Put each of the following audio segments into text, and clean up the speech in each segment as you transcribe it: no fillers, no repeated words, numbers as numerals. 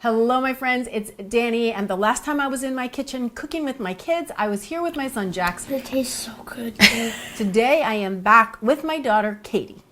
Hello, my friends, it's Danny, and the last time I was in my kitchen cooking with my kids, I was here with my son, Jax. It tastes so good too. Today, I am back with my daughter, Katie.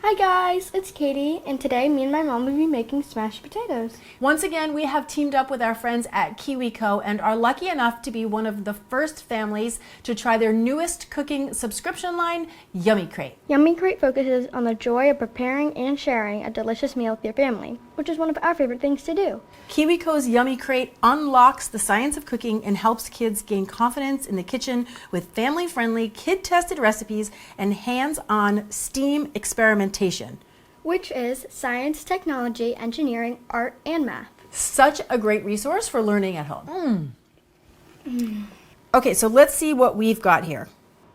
Hi guys, it's Katie, and today me and my mom will be making smashed potatoes. Once again, we have teamed up with our friends at KiwiCo and are lucky enough to be one of the first families to try their newest cooking subscription line, Yummy Crate. Yummy Crate focuses on the joy of preparing and sharing a delicious meal with your family, which is one of our favorite things to do. KiwiCo's Yummy Crate unlocks the science of cooking and helps kids gain confidence in the kitchen with family-friendly, kid-tested recipes and hands-on STEAM experimentation. Which is science, technology, engineering, art, and math. Such a great resource for learning at home. Okay, so let's see what we've got here.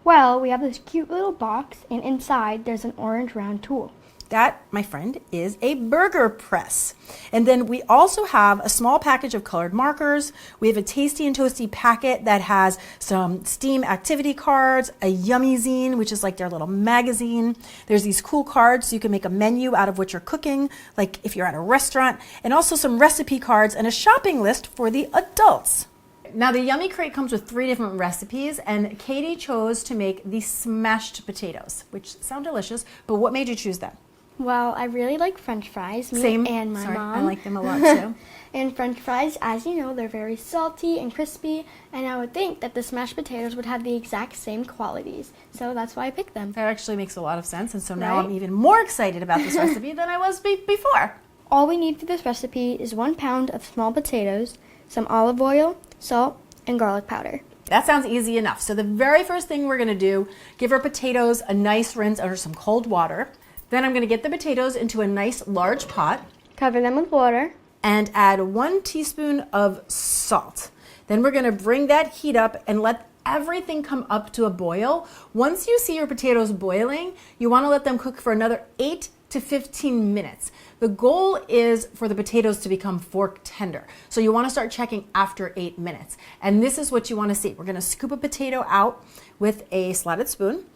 Well, we have this cute little box, and inside there's an orange round tool. That, my friend, is a burger press. And then we also have a small package of colored markers. We have a tasty and toasty packet that has some STEAM activity cards, a Yummy Zine, which is like their little magazine. There's these cool cards so you can make a menu out of what you're cooking, like if you're at a restaurant, and also some recipe cards and a shopping list for the adults. Now the Yummy Crate comes with 3 different recipes, and Katie chose to make the smashed potatoes, which sound delicious, but what made you choose them? Well, I really like French fries. Same. And my Sorry, mom. I like them a lot too. And French fries, as you know, they're very salty and crispy, and I would think that the smashed potatoes would have the exact same qualities. So that's why I picked them. That actually makes a lot of sense, and so now Right? I'm even more excited about this recipe than I was before. All we need for this recipe is 1 pound of small potatoes, some olive oil, salt, and garlic powder. That sounds easy enough. So the very first thing we're going to do, give our potatoes a nice rinse under some cold water. Then I'm going to get the potatoes into a nice large pot Cover them with water. and add 1 teaspoon of salt. Then we're going to bring that heat up and let everything come up to a boil. Once you see your potatoes boiling, you want to let them cook for another 8 to 15 minutes. The goal is for the potatoes to become fork tender. So you want to start checking after 8 minutes. And this is what you want to see. We're going to scoop a potato out with a slatted spoon,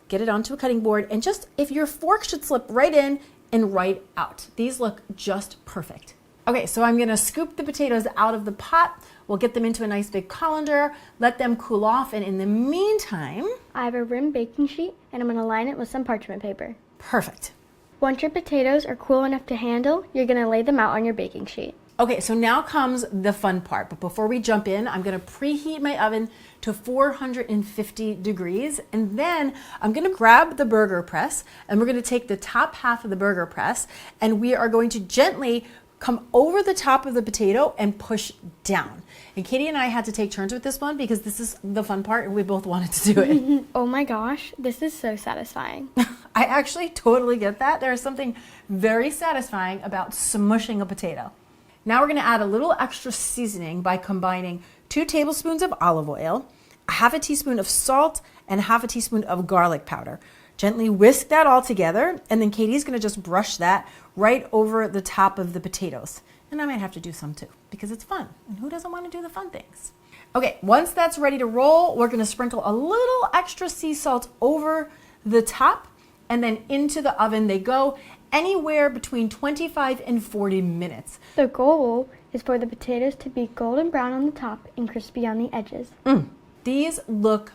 get it onto a cutting board, and just, if your fork should slip right in and right out. These look just perfect. Okay, so I'm gonna scoop the potatoes out of the pot. We'll get them into a nice big colander, let them cool off, and in the meantime, I have a rim baking sheet, and I'm going to line it with some parchment paper. perfect. Once your potatoes are cool enough to handle, you're going to lay them out on your baking sheet. Okay, so now comes the fun part, but before we jump in, I'm gonna preheat my oven to 450 degrees, and then I'm gonna grab the burger press, and we're gonna take the top half of the burger press, and we are going to gently come over the top of the potato and push down. And Katie and I had to take turns with this one because this is the fun part, and we both wanted to do it. Oh my gosh, this is so satisfying. I actually totally get that. There is something very satisfying about smushing a potato. Now we're going to add a little extra seasoning by combining 2 tablespoons of olive oil, a half a teaspoon of salt, and a half a teaspoon of garlic powder. Gently whisk that all together, and then Katie's going to just brush that right over the top of the potatoes. And I might have to do some too, because it's fun. And who doesn't want to do the fun things? Okay, once that's ready to roll, we're going to sprinkle a little extra sea salt over the top, and then into the oven they go, anywhere between 25 and 40 minutes. The goal is for the potatoes to be golden brown on the top and crispy on the edges. These look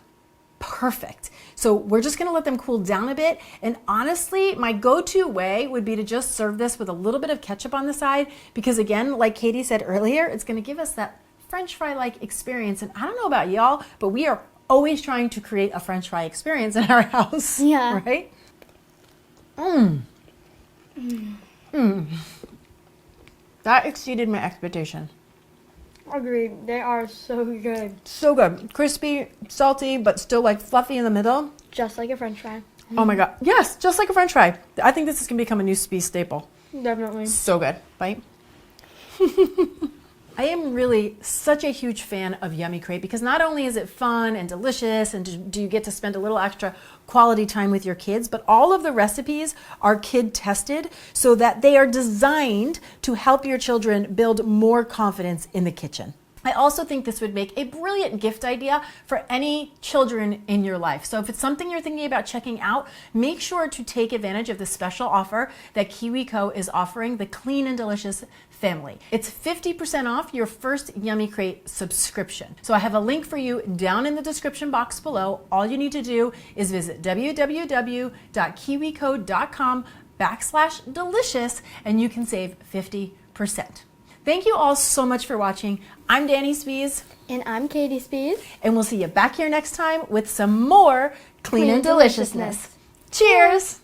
perfect. So we're just gonna let them cool down a bit. And honestly, my go-to way would be to just serve this with a little bit of ketchup on the side, because again, like Katie said earlier, it's gonna give us that French fry-like experience. And I don't know about y'all, but we are always trying to create a French fry experience in our house. Yeah. Right? That exceeded my expectation. Agreed, they are so good. So good. Crispy, salty, but still like fluffy in the middle. Just like a French fry. Oh my God. Yes, just like a French fry. I think this is going to become a new Spee staple. Definitely. So good. Bite. I am really such a huge fan of Yummy Crate because not only is it fun and delicious and do you get to spend a little extra quality time with your kids, but all of the recipes are kid tested so that they are designed to help your children build more confidence in the kitchen. I also think this would make a brilliant gift idea for any children in your life. So if it's something you're thinking about checking out, make sure to take advantage of the special offer that KiwiCo is offering the Clean and Delicious family. It's 50% off your first Yummy Crate subscription. So I have a link for you down in the description box below. All you need to do is visit www.kiwico.com/delicious and you can save 50%. Thank you all so much for watching. I'm Danny Spies. And I'm Katie Spies. And we'll see you back here next time with some more Clean and Deliciousness. Cheers!